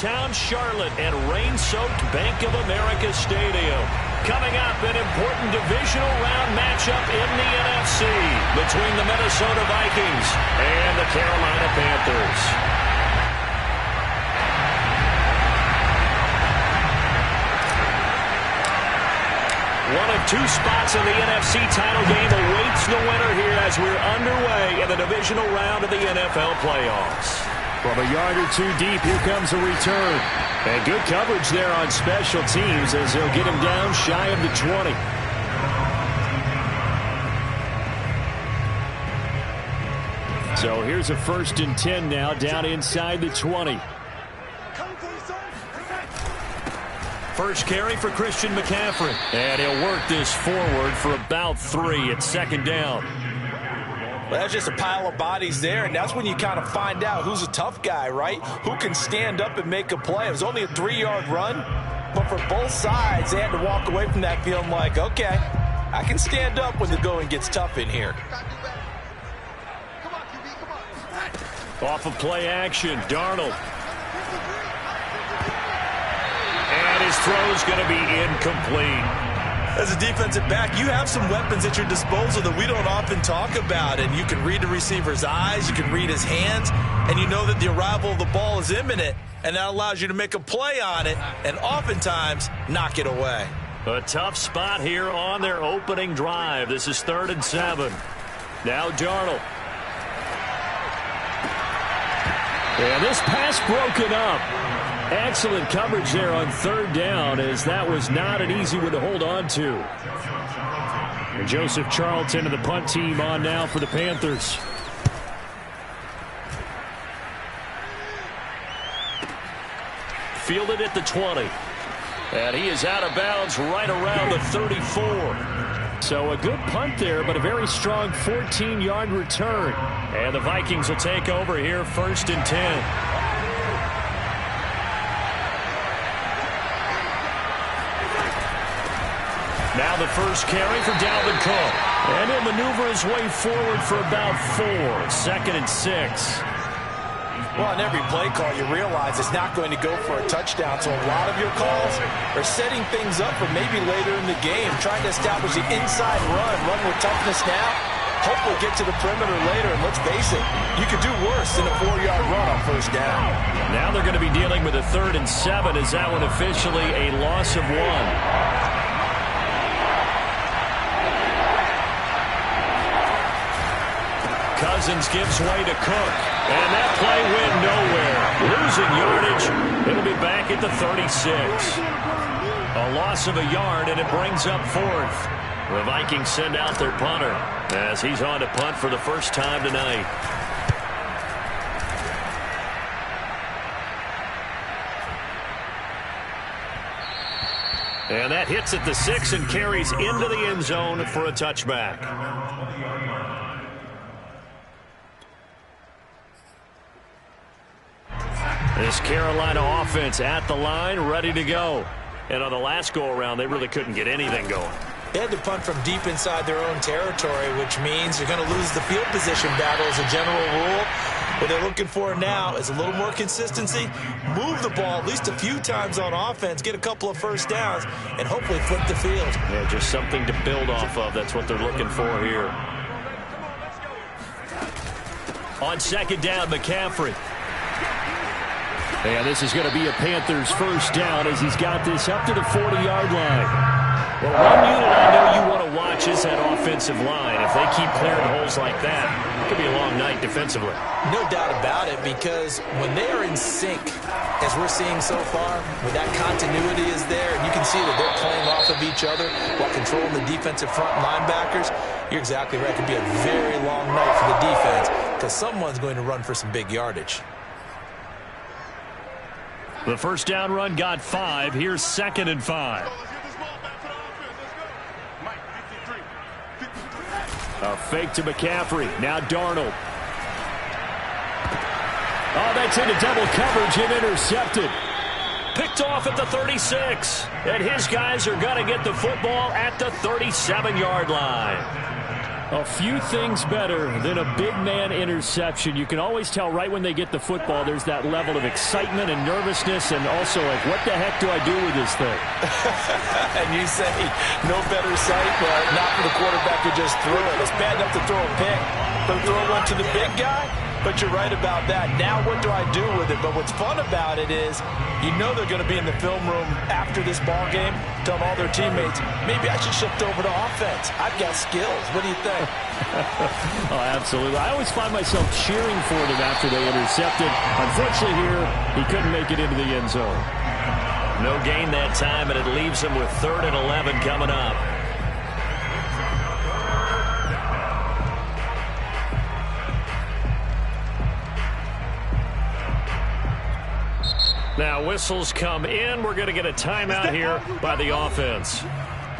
downtown Charlotte at rain-soaked Bank of America Stadium. Coming up, an important divisional round matchup in the NFC between the Minnesota Vikings and the Carolina Panthers. One of two spots in the NFC title game awaits the winner here as we're underway in the divisional round of the NFL playoffs. From a yard or two deep, here comes a return. And good coverage there on special teams as they'll get him down shy of the 20. So here's a 1st and 10 now down inside the 20. First carry for Christian McCaffrey. And he'll work this forward for about 3 at 2nd down. Well, that's just a pile of bodies there, and that's when you kind of find out who's a tough guy, right? Who can stand up and make a play. It was only a 3-yard run, but for both sides, they had to walk away from that feeling like, okay, I can stand up when the going gets tough in here. Off of play action, Darnold. And his throw's going to be incomplete. As a defensive back, you have some weapons at your disposal that we don't often talk about, and you can read the receiver's eyes, you can read his hands, and you know that the arrival of the ball is imminent, and that allows you to make a play on it and oftentimes knock it away. A tough spot here on their opening drive. This is 3rd and 7. Now Darnold. And this pass broken up. Excellent coverage there on 3rd down, as that was not an easy one to hold on to. And Joseph Charlton and the punt team on now for the Panthers. Fielded at the 20. And he is out of bounds right around the 34. So a good punt there, but a very strong 14-yard return. And the Vikings will take over here 1st and 10. Now the first carry for Dalvin Cook. And he'll maneuver his way forward for about 4. 2nd and 6. Well, on every play call, you realize it's not going to go for a touchdown. So a lot of your calls are setting things up for maybe later in the game, trying to establish the inside run with toughness now. Hopefully get to the perimeter later. And let's face it, you could do worse than a 4-yard run on 1st down. Now they're going to be dealing with a 3rd and 7. Is that one officially a loss of 1? Cousins gives way to Cook. And that play went nowhere. Losing yardage. It'll be back at the 36. A loss of a yard, and it brings up 4th. The Vikings send out their punter as he's on to punt for the first time tonight. And that hits at the 6 and carries into the end zone for a touchback. This Carolina offense at the line, ready to go. And on the last go-around, they really couldn't get anything going. They had to punt from deep inside their own territory, which means you're going to lose the field position battle as a general rule. What they're looking for now is a little more consistency, move the ball at least a few times on offense, get a couple of 1st downs, and hopefully flip the field. Yeah, just something to build off of. That's what they're looking for here. On 2nd down, McCaffrey. And this is going to be a Panthers 1st down as he's got this up to the 40-yard line. Well, one unit I know you want to watch is that offensive line. If they keep clearing holes like that, it could be a long night defensively. No doubt about it, because when they are in sync, as we're seeing so far, when that continuity is there, and you can see that they're playing off of each other while controlling the defensive front linebackers, you're exactly right. It could be a very long night for the defense because someone's going to run for some big yardage. The 1st down run got 5. Here's 2nd and 5. A fake to McCaffrey. Now Darnold. Oh, that's into double coverage and intercepted. Picked off at the 36. And his guys are going to get the football at the 37-yard line. A few things better than a big man interception. You can always tell right when they get the football, there's that level of excitement and nervousness, and also like, what the heck do I do with this thing? And you say, no better sight, but not for the quarterback who just threw it. It's bad enough to throw a pick, but throw one to the big guy? But you're right about that. Now what do I do with it? But what's fun about it is you know they're going to be in the film room after this ball game telling all their teammates, maybe I should shift over to offense. I've got skills. What do you think? Oh, absolutely. I always find myself cheering for them after they intercepted. Unfortunately here, he couldn't make it into the end zone. No gain that time, and it leaves him with 3rd and 11 coming up. Now whistles come in. We're going to get a timeout here by the offense.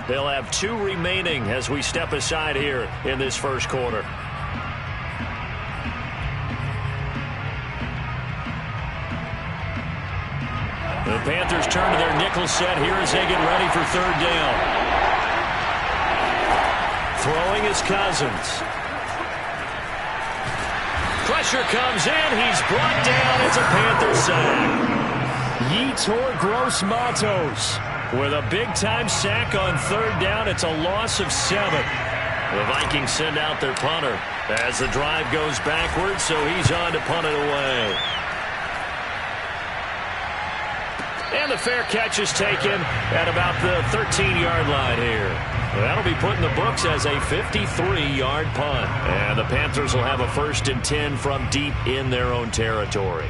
They'll have 2 remaining as we step aside here in this first quarter. The Panthers turn to their nickel set here as they get ready for 3rd down. Throwing is Cousins. Pressure comes in. He's brought down. It's a Panther sack. Yetur Gross-Matos with a big-time sack on 3rd down. It's a loss of 7. The Vikings send out their punter as the drive goes backwards, so he's on to punt it away. And the fair catch is taken at about the 13-yard line here. That'll be put in the books as a 53-yard punt. And the Panthers will have a 1st and 10 from deep in their own territory.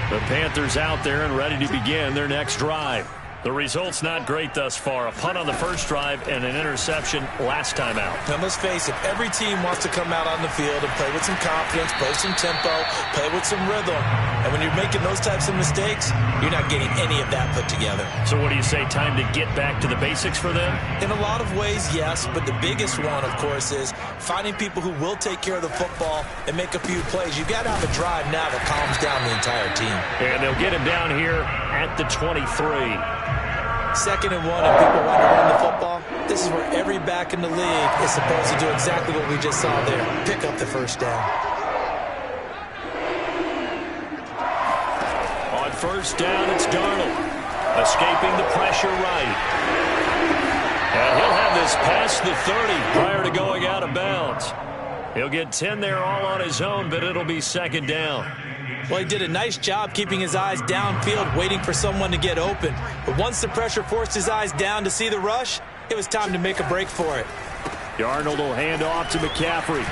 The Panthers out there and ready to begin their next drive. The result's not great thus far. A punt on the first drive and an interception last time out. Now, let's face it, every team wants to come out on the field and play with some confidence, play some tempo, play with some rhythm. And when you're making those types of mistakes, you're not getting any of that put together. So what do you say, time to get back to the basics for them? In a lot of ways, yes, but the biggest one, of course, is finding people who will take care of the football and make a few plays. You've got to have a drive now that calms down the entire team. And they'll get him down here at the 23. 2nd and 1, and people want to run the football. This is where every back in the league is supposed to do exactly what we just saw there. Pick up the 1st down. On 1st down, it's Darnold. Escaping the pressure right. And he'll have this past the 30 prior to going out of bounds. He'll get 10 there all on his own, but it'll be 2nd down. Well, he did a nice job keeping his eyes downfield, waiting for someone to get open. But once the pressure forced his eyes down to see the rush, it was time to make a break for it. Darnold will hand off to McCaffrey.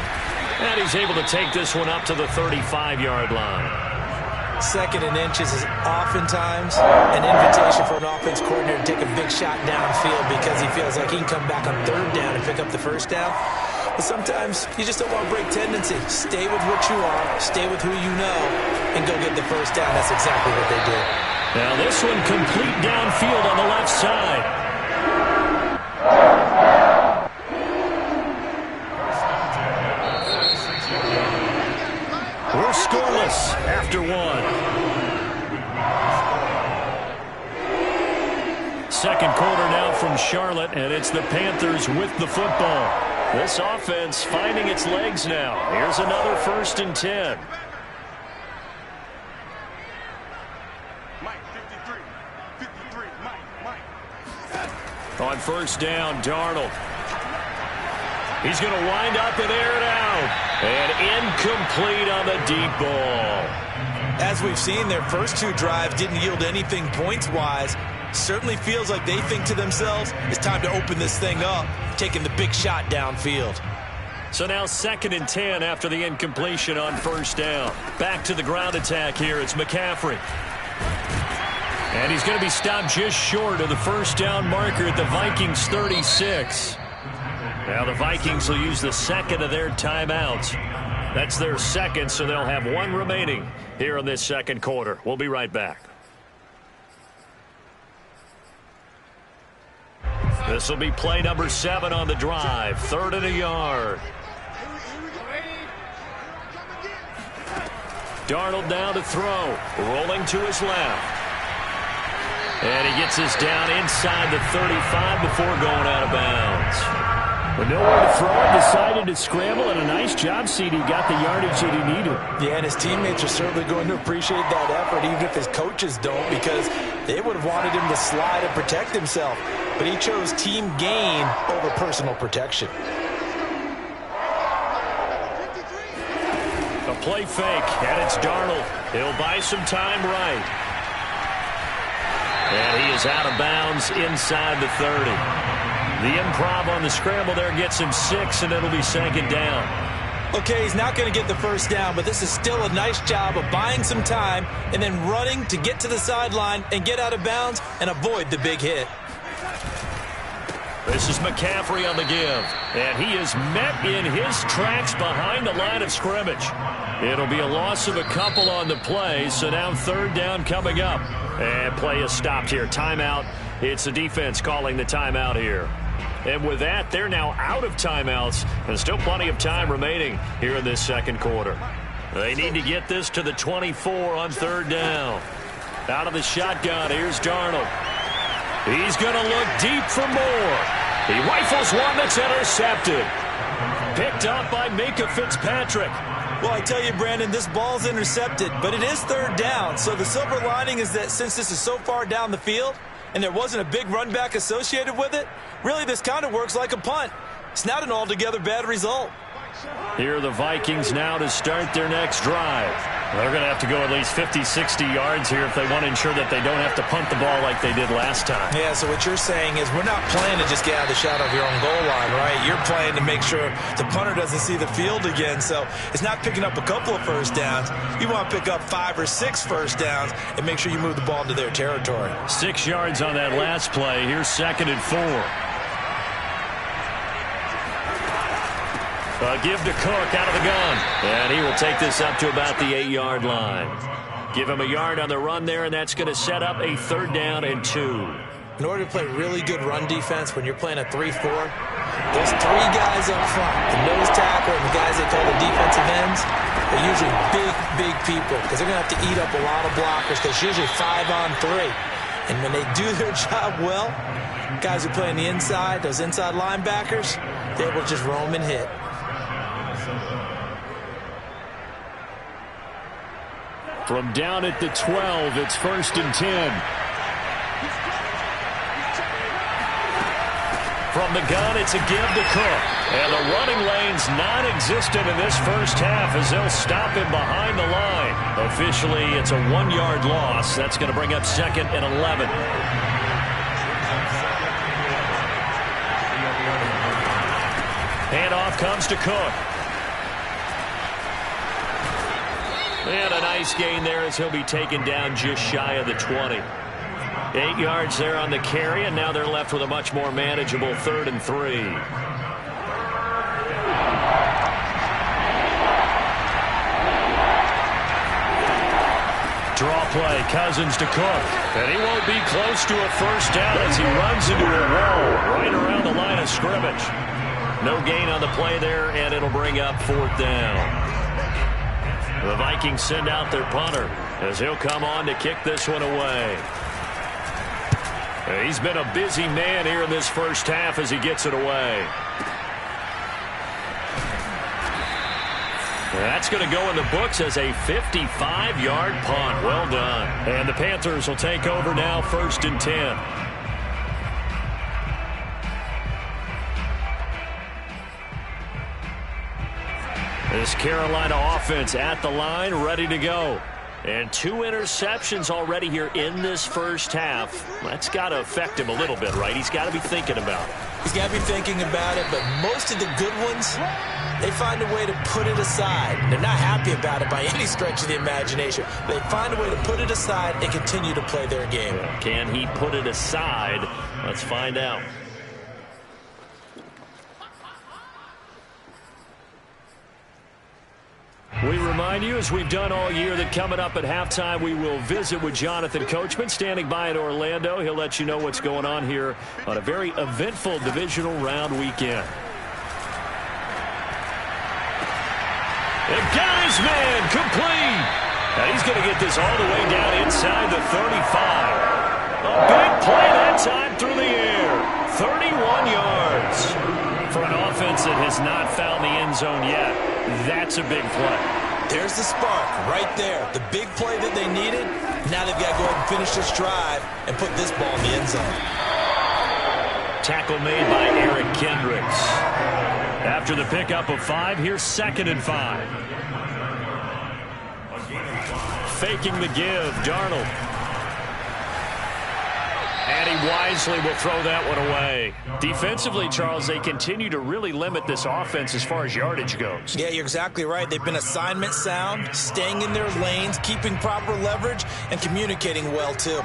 And he's able to take this one up to the 35-yard line. 2nd and inches is oftentimes an invitation for an offense coordinator to take a big shot downfield because he feels like he can come back on 3rd down and pick up the 1st down. But sometimes you just don't want to break tendency. Stay with what you are, stay with who you know, and go get the 1st down. That's exactly what they did. Now this one complete downfield on the left side. We're scoreless after 1. 2nd quarter now from Charlotte, and it's the Panthers with the football. This offense finding its legs now. Here's another 1st and 10. On 1st down, Darnold. He's going to wind up and air it out. And incomplete on the deep ball. As we've seen, their first 2 drives didn't yield anything points-wise. Certainly feels like they think to themselves, it's time to open this thing up, taking the big shot downfield. So now 2nd and 10 after the incompletion on 1st down. Back to the ground attack here. It's McCaffrey. And he's going to be stopped just short of the 1st down marker at the Vikings 36. Now the Vikings will use the 2nd of their timeouts. That's their 2nd, so they'll have 1 remaining here in this 2nd quarter. We'll be right back. This will be play number 7 on the drive. 3rd and a yard. Darnold now to throw. Rolling to his left. And he gets this down inside the 35 before going out of bounds. With nowhere to throw it, decided to scramble, and a nice job, CD. Got the yardage that he needed. Yeah, and his teammates are certainly going to appreciate that effort, even if his coaches don't, because they would have wanted him to slide and protect himself. But he chose team gain over personal protection. A play fake, and it's Darnold. He'll buy some time right. And he is out of bounds inside the 30. The improv on the scramble there gets him 6, and it'll be 2nd down. Okay, he's not going to get the first down, but this is still a nice job of buying some time and then running to get to the sideline and get out of bounds and avoid the big hit. This is McCaffrey on the give, and he is met in his tracks behind the line of scrimmage. It'll be a loss of a couple on the play, so now 3rd down coming up. And play is stopped here. Timeout. It's the defense calling the timeout here. And with that, they're now out of timeouts, and still plenty of time remaining here in this 2nd quarter. They need to get this to the 24 on 3rd down. Out of the shotgun, here's Darnold. He's going to look deep for more. He rifles one that's intercepted. Picked up by Minkah Fitzpatrick. Well, I tell you, Brandon, this ball's intercepted, but it is 3rd down. So the silver lining is that since this is so far down the field and there wasn't a big run back associated with it, really this kind of works like a punt. It's not an altogether bad result. Here are the Vikings now to start their next drive. They're going to have to go at least 50, 60 yards here if they want to ensure that they don't have to punt the ball like they did last time. Yeah, so what you're saying is we're not playing to just get out of the shadow of your own goal line, right? You're playing to make sure the punter doesn't see the field again. So it's not picking up a couple of first downs. You want to pick up 5 or 6 first downs and make sure you move the ball into their territory. 6 yards on that last play. Here's 2nd and 4. Give to Cook out of the gun. And he will take this up to about the 8-yard line. Give him a yard on the run there, and that's going to set up a 3rd down and 2. In order to play really good run defense when you're playing a 3-4, those 3 guys up front, the nose tackle and the guys they call the defensive ends, are usually big people because they're going to have to eat up a lot of blockers because it's usually 5 on 3. And when they do their job well, guys who play on the inside, those inside linebackers, they will just roam and hit. From down at the 12, it's 1st and 10. From the gun, it's a give to Cook. And the running lane's non-existent in this first half as they'll stop him behind the line. Officially, it's a 1-yard loss. That's going to bring up 2nd and 11. Handoff comes to Cook. And a nice gain there as he'll be taken down just shy of the 20. 8 yards there on the carry, and now they're left with a much more manageable 3rd and 3. Draw play, Cousins to Cook. And he won't be close to a first down as he runs into a wall right around the line of scrimmage. No gain on the play there, and it'll bring up 4th down. The Vikings send out their punter as he'll come on to kick this one away. He's been a busy man here in this first half as he gets it away. That's going to go in the books as a 55-yard punt. Well done. And the Panthers will take over now, 1st and 10. This Carolina offense at the line, ready to go. And 2 interceptions already here in this first half. That's got to affect him a little bit, right? He's got to be thinking about it. He's got to be thinking about it, but most of the good ones, they find a way to put it aside. They're not happy about it by any stretch of the imagination. They find a way to put it aside and continue to play their game. Can he put it aside? Let's find out. We remind you, as we've done all year, that coming up at halftime, we will visit with Jonathan Coachman, standing by in Orlando. He'll let you know what's going on here on a very eventful divisional round weekend. And got his man complete. And he's going to get this all the way down inside the 35. A big play that time through the air. 31 yards for an has not found the end zone yet. That's a big play. There's the spark right there. The big play that they needed. Now they've got to go ahead and finish this drive and put this ball in the end zone. Tackle made by Eric Kendricks. After the pickup of 5, here's 2nd and 5. Faking the give, Darnold. And he wisely will throw that one away. Defensively, Charles, they continue to really limit this offense as far as yardage goes. Yeah, you're exactly right. They've been assignment sound, staying in their lanes, keeping proper leverage, and communicating well, too.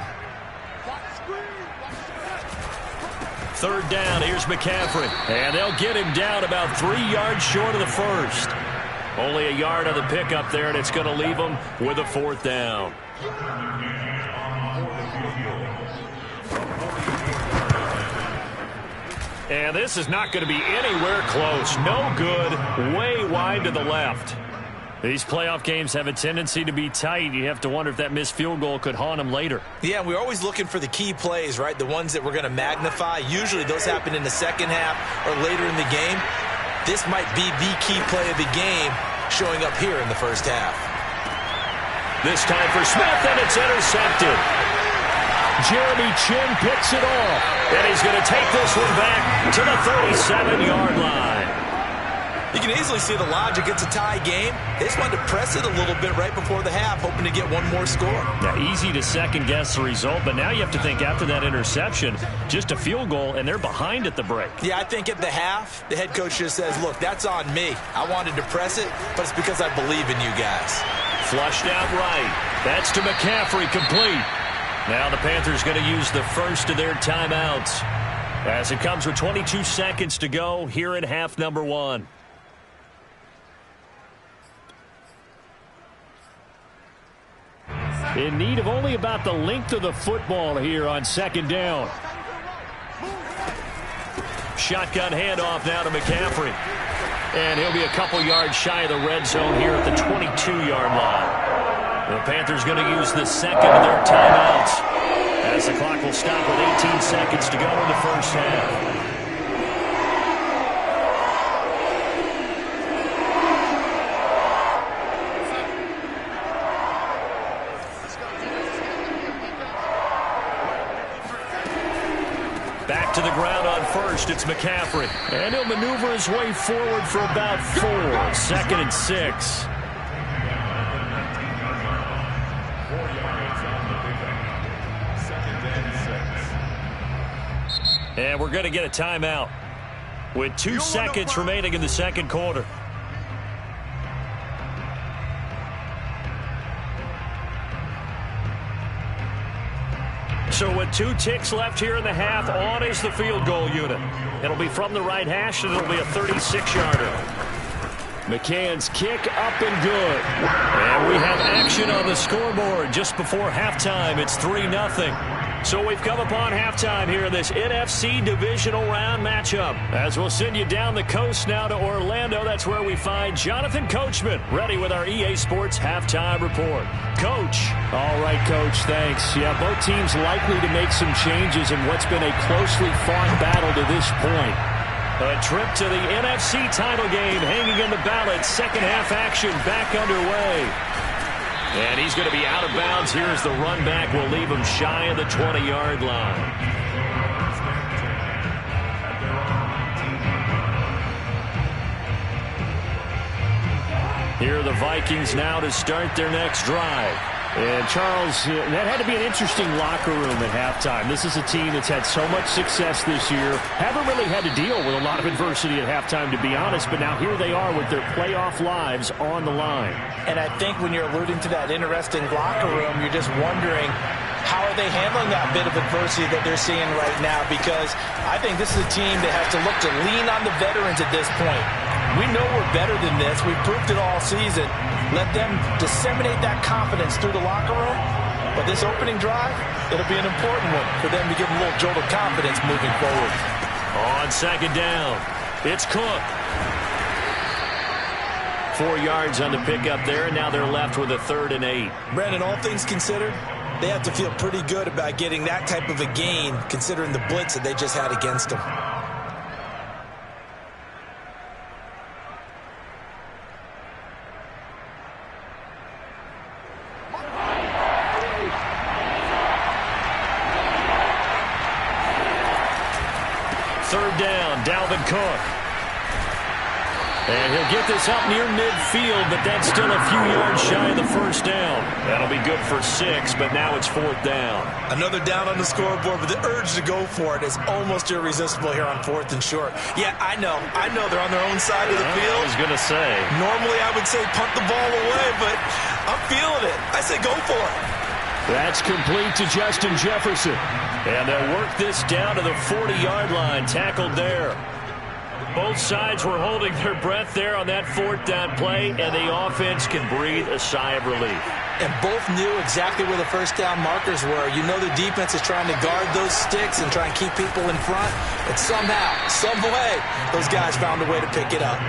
3rd down, here's McCaffrey. And they'll get him down about 3 yards short of the first. Only a yard on the pickup there, and it's going to leave them with a 4th down. And this is not going to be anywhere close. No good. Way wide to the left. These playoff games have a tendency to be tight. You have to wonder if that missed field goal could haunt them later. Yeah, we're always looking for the key plays, right? The ones that we're going to magnify. Usually those happen in the second half or later in the game. This might be the key play of the game showing up here in the first half. This time for Smith, and it's intercepted. Jeremy Chin picks it off, and he's going to take this one back to the 37-yard line. You can easily see the logic. It's a tie game. They just wanted to press it a little bit right before the half, hoping to get one more score. Now, easy to second-guess the result, but now you have to think after that interception, just a field goal, and they're behind at the break. Yeah, I think at the half, the head coach just says, look, that's on me. I wanted to press it, but it's because I believe in you guys. Flushed out right. That's to McCaffrey, complete. Now the Panthers going to use the first of their timeouts as it comes with 22 seconds to go here in half number 1. In need of only about the length of the football here on 2nd down. Shotgun handoff now to McCaffrey. And he'll be a couple yards shy of the red zone here at the 22-yard line. The Panthers going to use the second of their timeouts as the clock will stop with 18 seconds to go in the first half. Back to the ground on first, it's McCaffrey. And he'll maneuver his way forward for about 4. 2nd and 6. And we're going to get a timeout with 2 seconds remaining in the second quarter. So with 2 ticks left here in the half, on is the field goal unit. It'll be from the right hash, and it'll be a 36-yarder. McCann's kick up and good. And we have action on the scoreboard just before halftime. It's 3-0. So we've come upon halftime here in this NFC divisional round matchup. As we'll send you down the coast now to Orlando, that's where we find Jonathan Coachman ready with our EA Sports halftime report. Coach. All right, Coach, thanks. Yeah, both teams likely to make some changes in what's been a closely fought battle to this point. A trip to the NFC title game hanging in the balance. Second half action back underway. And he's going to be out of bounds. Here's the run back. Will leave him shy of the 20-yard line. Here are the Vikings now to start their next drive. And, Charles, that had to be an interesting locker room at halftime. This is a team that's had so much success this year. Haven't really had to deal with a lot of adversity at halftime, to be honest. But now here they are with their playoff lives on the line. And I think when you're alluding to that interesting locker room, you're just wondering, how are they handling that bit of adversity that they're seeing right now? Because I think this is a team that has to look to lean on the veterans at this point. We know we're better than this. We've proved it all season. Let them disseminate that confidence through the locker room. But this opening drive, it'll be an important one for them to give them a little jolt of confidence moving forward. On 2nd down, it's Cook. 4 yards on the pickup there, and now they're left with a 3rd and 8. Brandon, all things considered, they have to feel pretty good about getting that type of a gain, considering the blitz that they just had against them. third down, Dalvin Cook. And he'll get this up near midfield, but that's still a few yards shy of the first down. That'll be good for 6, but now it's fourth down. Another down on the scoreboard, but the urge to go for it is almost irresistible here on 4th and short. Yeah, I know they're on their own side of the field. I was going to say. Normally I would say punt the ball away, but I'm feeling it. I say go for it. That's complete to Justin Jefferson. And they'll work this down to the 40-yard line, tackled there. Both sides were holding their breath there on that fourth down play, and the offense can breathe a sigh of relief. And both knew exactly where the first down markers were. You know the defense is trying to guard those sticks and try and keep people in front, but somehow, some way, those guys found a way to pick it up.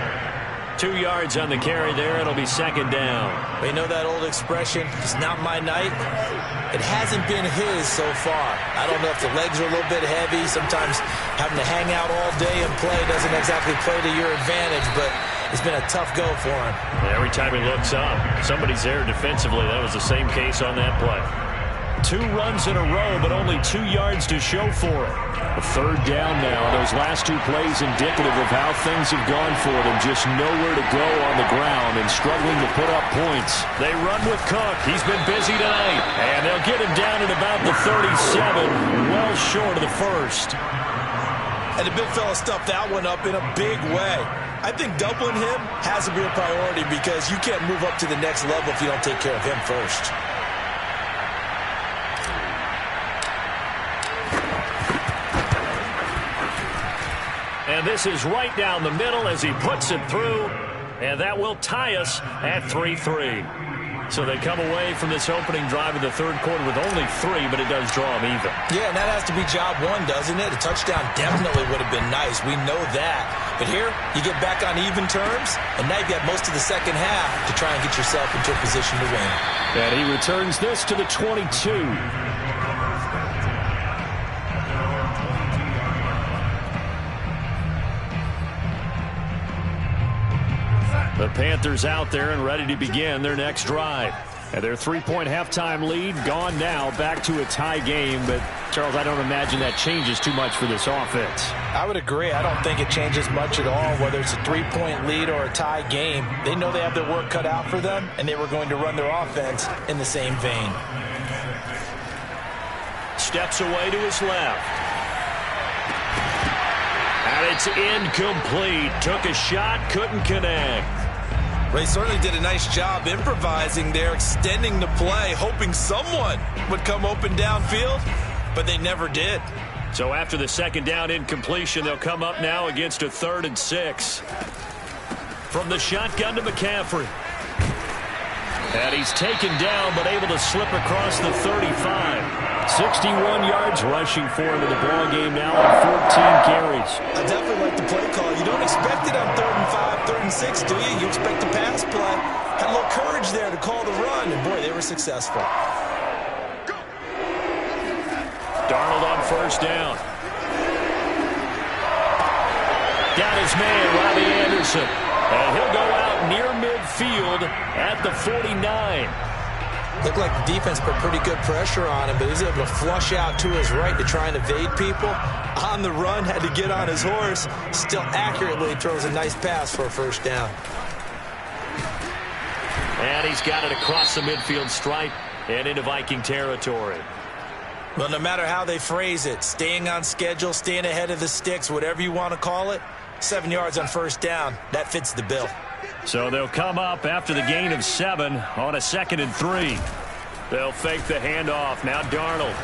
2 yards on the carry there. It'll be second down. We know that old expression, it's not my night. It hasn't been his so far. I don't know if the legs are a little bit heavy. Sometimes having to hang out all day and play doesn't exactly play to your advantage, but it's been a tough go for him. Every time he looks up, somebody's there defensively. That was the same case on that play. 2 runs in a row, but only 2 yards to show for it. A third down now. Those last 2 plays indicative of how things have gone for them. Just nowhere to go on the ground and struggling to put up points. They run with Cook. He's been busy tonight. And they'll get him down at about the 37, well short of the first. And the big fella stuffed that one up in a big way. I think doubling him has to be a priority because you can't move up to the next level if you don't take care of him first. And this is right down the middle as he puts it through. And that will tie us at 3-3. So they come away from this opening drive in the third quarter with only 3, but it does draw them even. Yeah, and that has to be job 1, doesn't it? A touchdown definitely would have been nice. We know that. But here, you get back on even terms, and now you've got most of the second half to try and get yourself into a position to win. And he returns this to the 22. The Panthers out there and ready to begin their next drive. And their 3-point halftime lead gone now, back to a tie game. But, Charles, I don't imagine that changes too much for this offense. I would agree. I don't think it changes much at all, whether it's a 3-point lead or a tie game. They know they have their work cut out for them, and they were going to run their offense in the same vein. Steps away to his left. And it's incomplete. Took a shot, couldn't connect. Ray certainly did a nice job improvising there, extending the play, hoping someone would come open downfield, but they never did. So after the second down incompletion, they'll come up now against a 3rd and 6. From the shotgun to McCaffrey. And he's taken down, but able to slip across the 35. 61 yards rushing for him in the ball game now on 14 carries. I definitely like the play call. You don't expect it on 3rd and 5, 3rd and 6, do you? You expect a pass play. Had a little courage there to call the run, and boy, they were successful. Darnold on first down. Got his man, Robbie Anderson. And he'll go out near midfield at the 49. Looked like the defense put pretty good pressure on him, but he was able to flush out to his right to try and evade people. On the run, had to get on his horse. Still accurately throws a nice pass for a first down. And he's got it across the midfield stripe and into Viking territory. Well, no matter how they phrase it, staying on schedule, staying ahead of the sticks, whatever you want to call it, 7 yards on first down, that fits the bill. So they'll come up after the gain of 7 on a 2nd and 3. They'll fake the handoff. Now Darnold.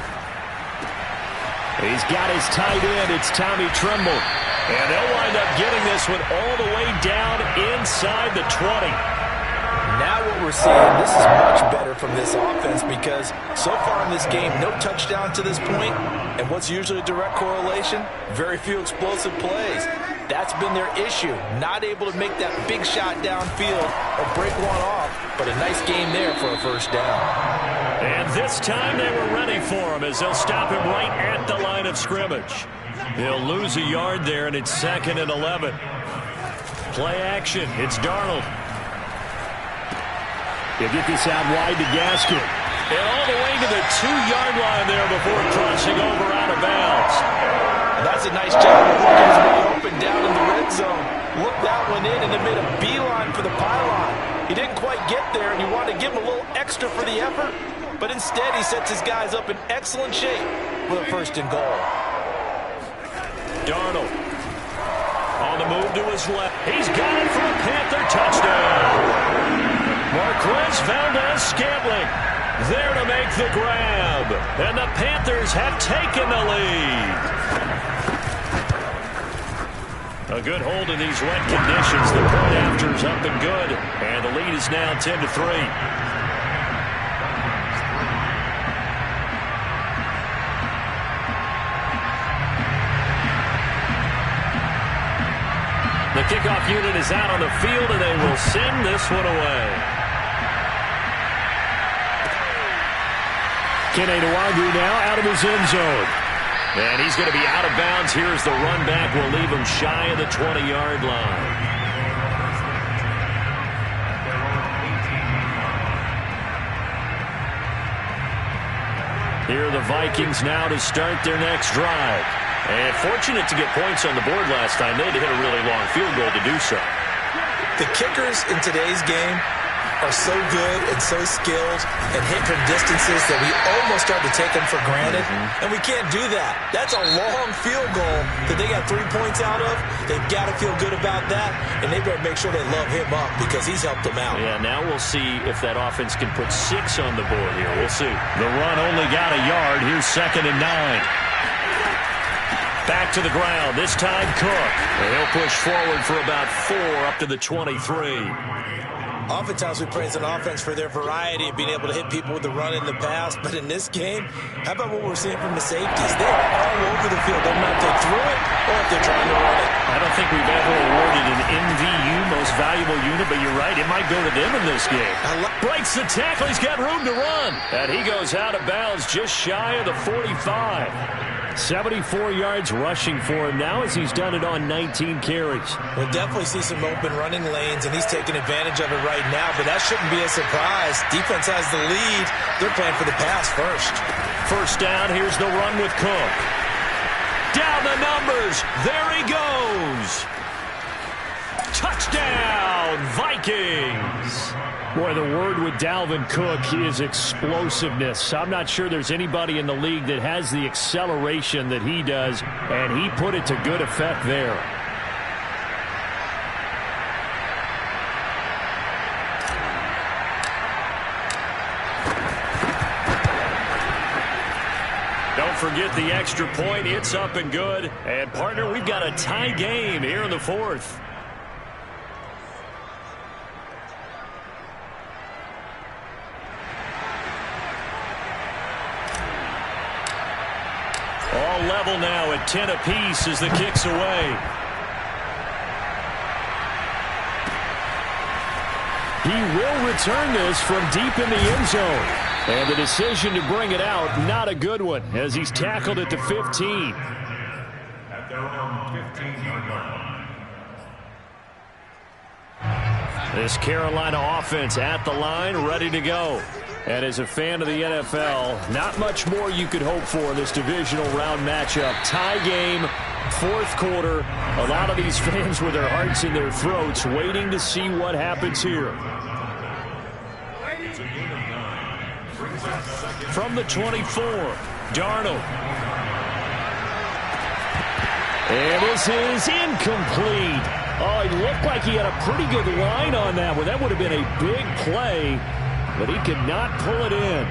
He's got his tight end. It's Tommy Tremble. And they'll wind up getting this one all the way down inside the 20. Now what we're seeing, this is much better from this offense because so far in this game, no touchdown to this point, and what's usually a direct correlation? Very few explosive plays. That's been their issue, not able to make that big shot downfield or break one off, but a nice game there for a first down. And this time they were ready for him as they'll stop him right at the line of scrimmage. He'll lose a yard there, and it's 2nd and 11. Play action. It's Darnold. He'll get this out wide to Gaskin. And all the way to the 2-yard line there before crossing over out of bounds. And that's does a nice job of working his way open down in the red zone. Looked that one in and then made a beeline for the pylon. He didn't quite get there, and you wanted to give him a little extra for the effort, but instead he sets his guys up in excellent shape with a 1st and goal. Darnold on the move to his left. He's got it for a Panther touchdown. Marquez Valdez-Scantling there to make the grab. And the Panthers have taken the lead. A good hold in these wet conditions. The point after is up and good. And the lead is now 10-3. The kickoff unit is out on the field, and they will send this one away. Kene Nwangwu now out of his end zone. And he's going to be out of bounds here as the run back will leave him shy of the 20-yard line. Here are the Vikings now to start their next drive. And fortunate to get points on the board last time. They had to hit a really long field goal to do so. The kickers in today's game are so good and so skilled and hit from distances that we almost start to take them for granted. And we can't do that. That's a long field goal that they got 3 points out of. They've got to feel good about that, and they better make sure they love him up because he's helped them out. Yeah, now we'll see if that offense can put 6 on the board here. We'll see. The run only got a yard. Here's 2nd and 9. Back to the ground, this time Cook. And he'll push forward for about 4 up to the 23. Oftentimes we praise an offense for their variety of being able to hit people with the run in the pass, but in this game, how about what we're seeing from the safeties? They're all over the field, no matter if they threw it or if they're trying to run it. I don't think we've ever awarded an MVU, most valuable unit, but you're right, it might go to them in this game. Breaks the tackle, he's got room to run. And he goes out of bounds just shy of the 45. 74 yards rushing for him now as he's done it on 19 carries. We'll definitely see some open running lanes, and he's taking advantage of it right now, but that shouldn't be a surprise. Defense has the lead. They're playing for the pass first. 1st down, here's the run with Cook. Down the numbers. There he goes. Touchdown, Vikings. Boy, the word with Dalvin Cook is explosiveness. I'm not sure there's anybody in the league that has the acceleration that he does, and he put it to good effect there. Don't forget the extra point. It's up and good. And, partner, we've got a tie game here in the 4th. All level now at 10 apiece as the kick's away. He will return this from deep in the end zone. And the decision to bring it out, not a good one, as he's tackled at the 15. At their own 15-yard line. This Carolina offense at the line, ready to go. And as a fan of the NFL, not much more you could hope for in this divisional round matchup. Tie game, 4th quarter. A lot of these fans with their hearts in their throats waiting to see what happens here. From the 24, Darnold. And this is incomplete. Oh, it looked like he had a pretty good line on that one. That would have been a big play, but he could not pull it in.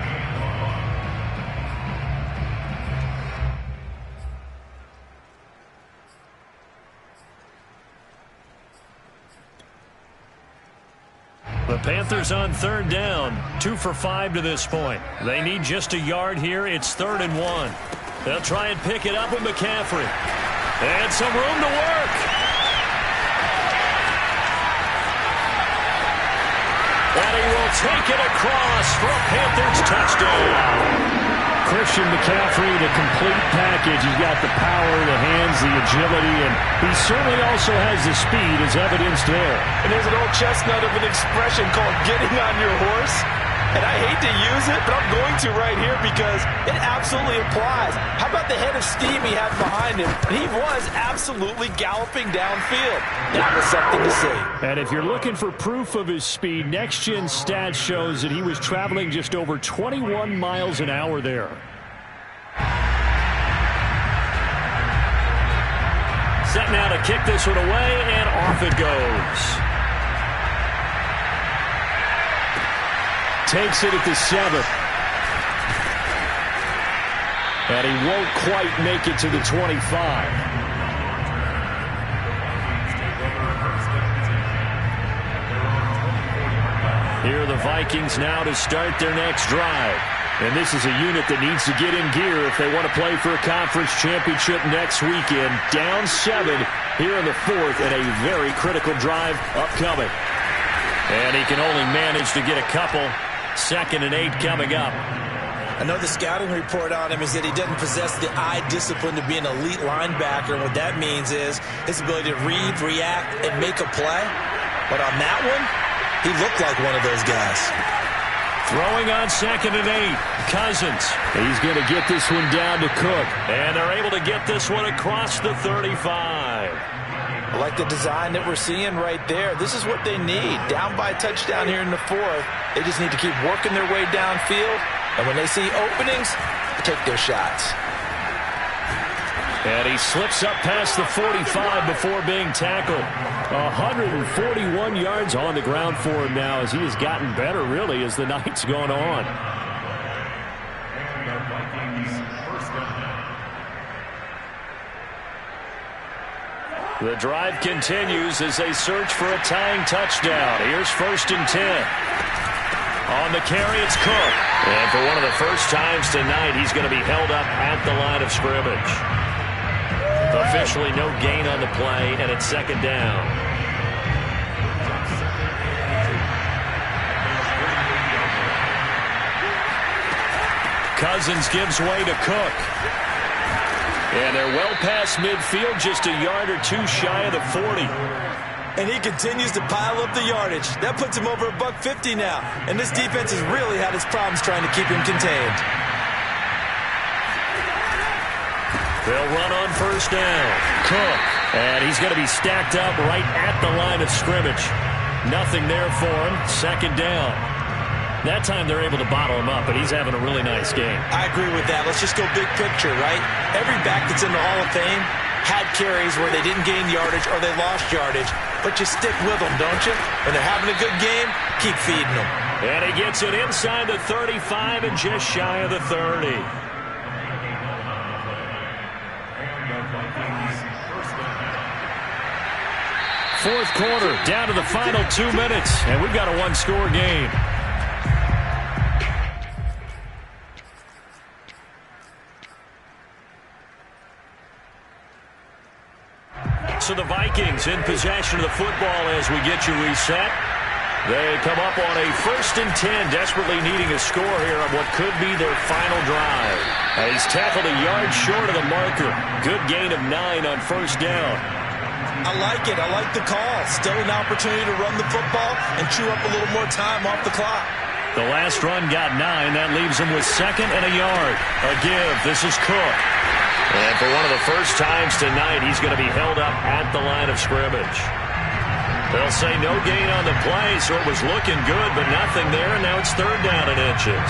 The Panthers on 3rd down, 2 for 5 to this point. They need just a yard here. It's 3rd and 1. They'll try and pick it up with McCaffrey. And some room to work. And he will take it across for a Panthers touchdown. Christian McCaffrey, the complete package. He's got the power, the hands, the agility, and he certainly also has the speed as evidenced there. And there's an old chestnut of an expression called getting on your horse. And I hate to use it, but I'm going to right here because it absolutely applies. How about the head of steam he had behind him, and he was absolutely galloping downfield. That was something to see. And if you're looking for proof of his speed, Next Gen Stats shows that he was traveling just over 21 miles an hour there. Set now to kick this one away, and off it goes. Takes it at the 7. And he won't quite make it to the 25. Here are the Vikings now to start their next drive. And this is a unit that needs to get in gear if they want to play for a conference championship next weekend. Down 7 here in the 4th, and a very critical drive upcoming. And he can only manage to get a couple. 2nd and 8 coming up. I know the scouting report on him is that he doesn't possess the eye discipline to be an elite linebacker. And what that means is his ability to read, react, and make a play. But on that one, he looked like one of those guys. Throwing on 2nd and 8. Cousins. He's going to get this one down to Cook. And they're able to get this one across the 35. I like the design that we're seeing right there. This is what they need. Down by a touchdown here in the 4th. They just need to keep working their way downfield. And when they see openings, take their shots. And he slips up past the 45 before being tackled. 141 yards on the ground for him now as he has gotten better, really, as the night's gone on. The drive continues as they search for a tying touchdown. Here's 1st and 10. On the carry, it's Cook. And for one of the first times tonight, he's going to be held up at the line of scrimmage. Officially no gain on the play, and it's 2nd down. Cousins gives way to Cook. And they're well past midfield, just a yard or two shy of the 40. And he continues to pile up the yardage. That puts him over $150 now. And this defense has really had its problems trying to keep him contained. They'll run on 1st down. Cook. And he's going to be stacked up right at the line of scrimmage. Nothing there for him. 2nd down. That time they're able to bottle him up, but he's having a really nice game. I agree with that. Let's just go big picture, right? Every back that's in the Hall of Fame had carries where they didn't gain yardage or they lost yardage. But you stick with them, don't you? When they're having a good game, keep feeding them. And he gets it inside the 35 and just shy of the 30. Fourth quarter, down to the final 2 minutes, and we've got a one-score game. So the Vikings in possession of the football as we get you reset. They come up on a 1st and 10, desperately needing a score here on what could be their final drive. And he's tackled a yard short of the marker. Good gain of 9 on 1st down. I like it. I like the call. Still an opportunity to run the football and chew up a little more time off the clock. The last run got 9. That leaves him with 2nd and a yard. A give. This is Cook. And for one of the first times tonight, he's going to be held up at the line of scrimmage. They'll say no gain on the play, so it was looking good, but nothing there, and now it's 3rd down and inches.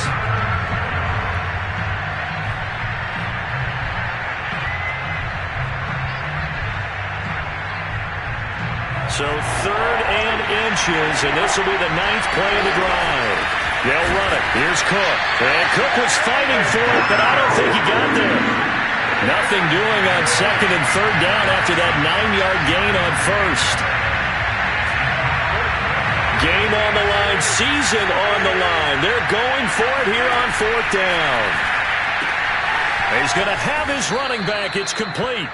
So 3rd and inches, and this will be the 9th play of the drive. They'll run it. Here's Cook. And Cook was fighting for it, but I don't think he got there. Nothing doing on 2nd and 3rd down after that 9-yard gain on 1st. Game on the line, season on the line. They're going for it here on 4th down. He's going to have his running back. It's complete.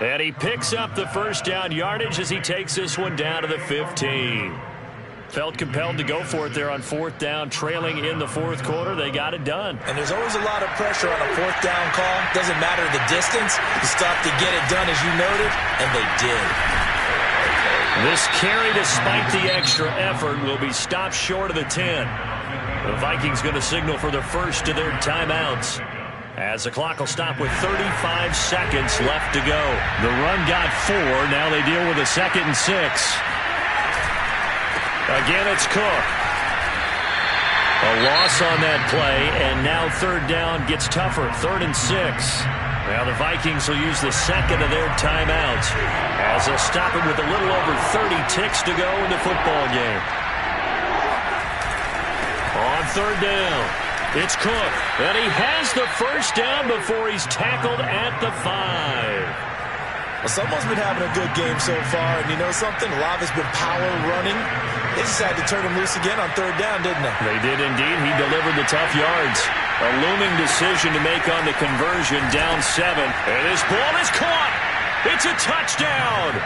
And he picks up the 1st down yardage as he takes this one down to the 15. Felt compelled to go for it there on 4th down, trailing in the 4th quarter. They got it done. And there's always a lot of pressure on a 4th down call. Doesn't matter the distance. You stop to get it done, as you noted, and they did. This carry, despite the extra effort, will be stopped short of the 10. The Vikings going to signal for the first of their timeouts. As the clock will stop with 35 seconds left to go. The run got 4. Now they deal with a 2nd and 6. Again, it's Cook. A loss on that play, and now 3rd down gets tougher. 3rd and 6. Now the Vikings will use the 2nd of their timeouts as they'll stop it with a little over 30 ticks to go in the football game. On 3rd down, it's Cook, and he has the 1st down before he's tackled at the 5. Well, someone's been having a good game so far, and you know something? A lot has been power running. They just had to turn him loose again on 3rd down, didn't they? They did indeed. He delivered the tough yards. A looming decision to make on the conversion, down 7. And this ball is caught. It's a touchdown.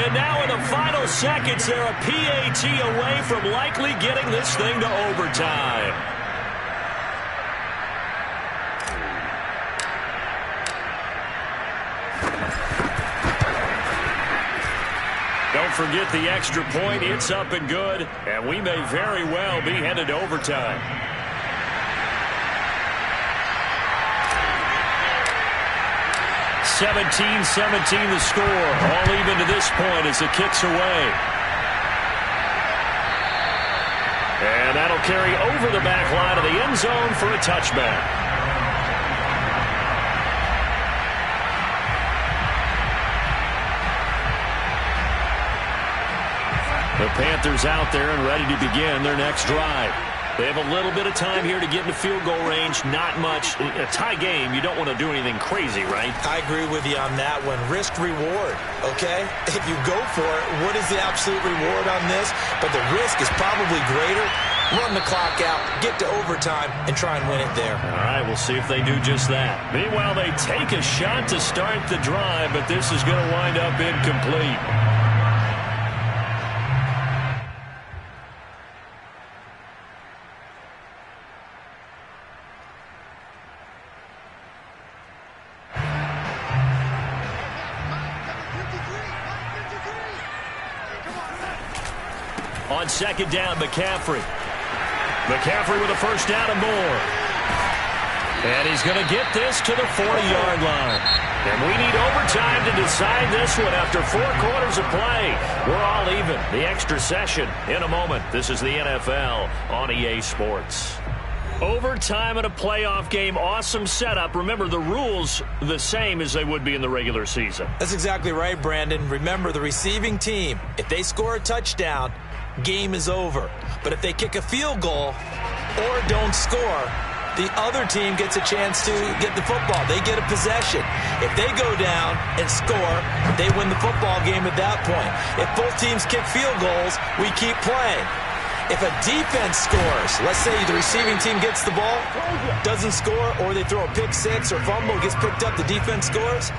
And now in the final seconds, they're a PAT away from likely getting this thing to overtime. Don't forget the extra point. It's up and good, and we may very well be headed to overtime. (17-17) the score. All even to this point as the kick's away. And that'll carry over the back line of the end zone for a touchback. The Panthers out there and ready to begin their next drive. They have a little bit of time here to get into field goal range. Not much. A tie game, you don't want to do anything crazy, right? I agree with you on that one. Risk-reward, okay? If you go for it, what is the absolute reward on this? But the risk is probably greater. Run the clock out, get to overtime, and try and win it there. All right, we'll see if they do just that. Meanwhile, they take a shot to start the drive, but this is going to wind up incomplete. On 2nd down, McCaffrey. McCaffrey with a 1st down and more. And he's going to get this to the 40-yard line. And we need overtime to decide this one after 4 quarters of play. We're all even. The extra session in a moment. This is the NFL on EA Sports. Overtime in a playoff game. Awesome setup. Remember, the rules the same as they would be in the regular season. That's exactly right, Brandon. Remember, the receiving team, if they score a touchdown, game is over. But if they kick a field goal or don't score, the other team gets a chance to get the football. They get a possession. If they go down and score, they win the football game at that point. If both teams kick field goals, we keep playing. If a defense scores, let's say the receiving team gets the ball, doesn't score, or they throw a pick 6 or fumble, gets picked up, the defense scores,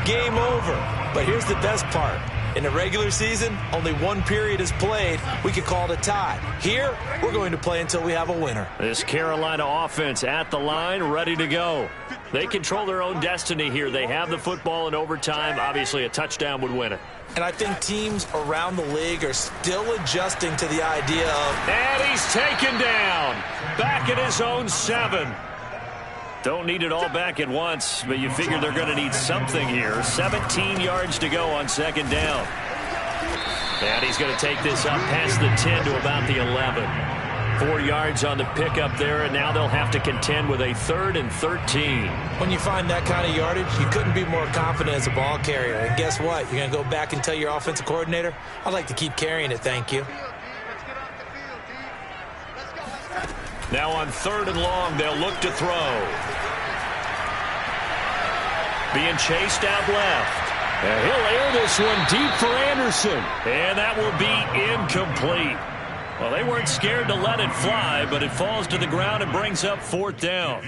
game over. But here's the best part. In the regular season, only 1 period is played. We could call it a tie. Here, we're going to play until we have a winner. This Carolina offense at the line, ready to go. They control their own destiny here. They have the football in overtime. Obviously, a touchdown would win it. And I think teams around the league are still adjusting to the idea of... And he's taken down. Back at his own 7. Don't need it all back at once, but you figure they're going to need something here. 17 yards to go on 2nd down. And he's going to take this up past the 10 to about the 11. 4 yards on the pickup there, and now they'll have to contend with a 3rd and 13. When you find that kind of yardage, you couldn't be more confident as a ball carrier. And guess what? You're going to go back and tell your offensive coordinator, I'd like to keep carrying it, thank you. Now on 3rd and long, they'll look to throw. Being chased out left. And he'll air this one deep for Anderson. And that will be incomplete. Well, they weren't scared to let it fly, but it falls to the ground and brings up 4th down.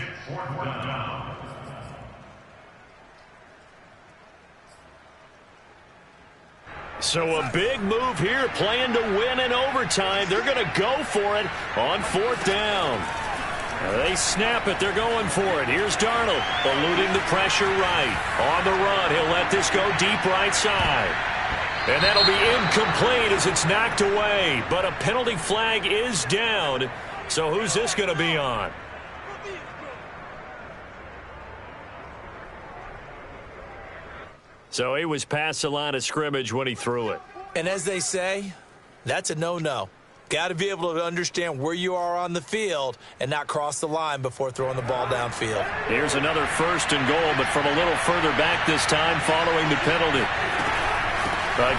So a big move here, playing to win in overtime. They're going to go for it on 4th down. They snap it. They're going for it. Here's Darnold, eluding the pressure right. On the run, he'll let this go deep right side. And that'll be incomplete as it's knocked away. But a penalty flag is down. So who's this going to be on? So he was past the line of scrimmage when he threw it. And as they say, that's a no-no. Got to be able to understand where you are on the field and not cross the line before throwing the ball downfield. Here's another 1st and goal, but from a little further back this time following the penalty.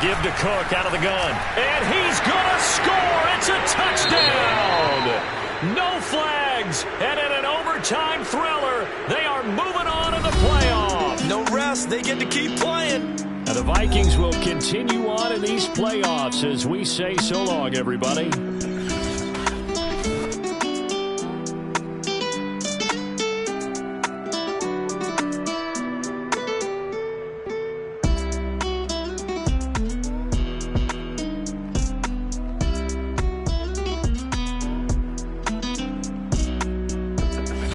Give to Cook out of the gun. And he's going to score. It's a touchdown. No flags. And in an overtime thriller, they are moving on in the playoff. No rest. They get to keep playing. Now the Vikings will continue on in these playoffs as we say so long, everybody.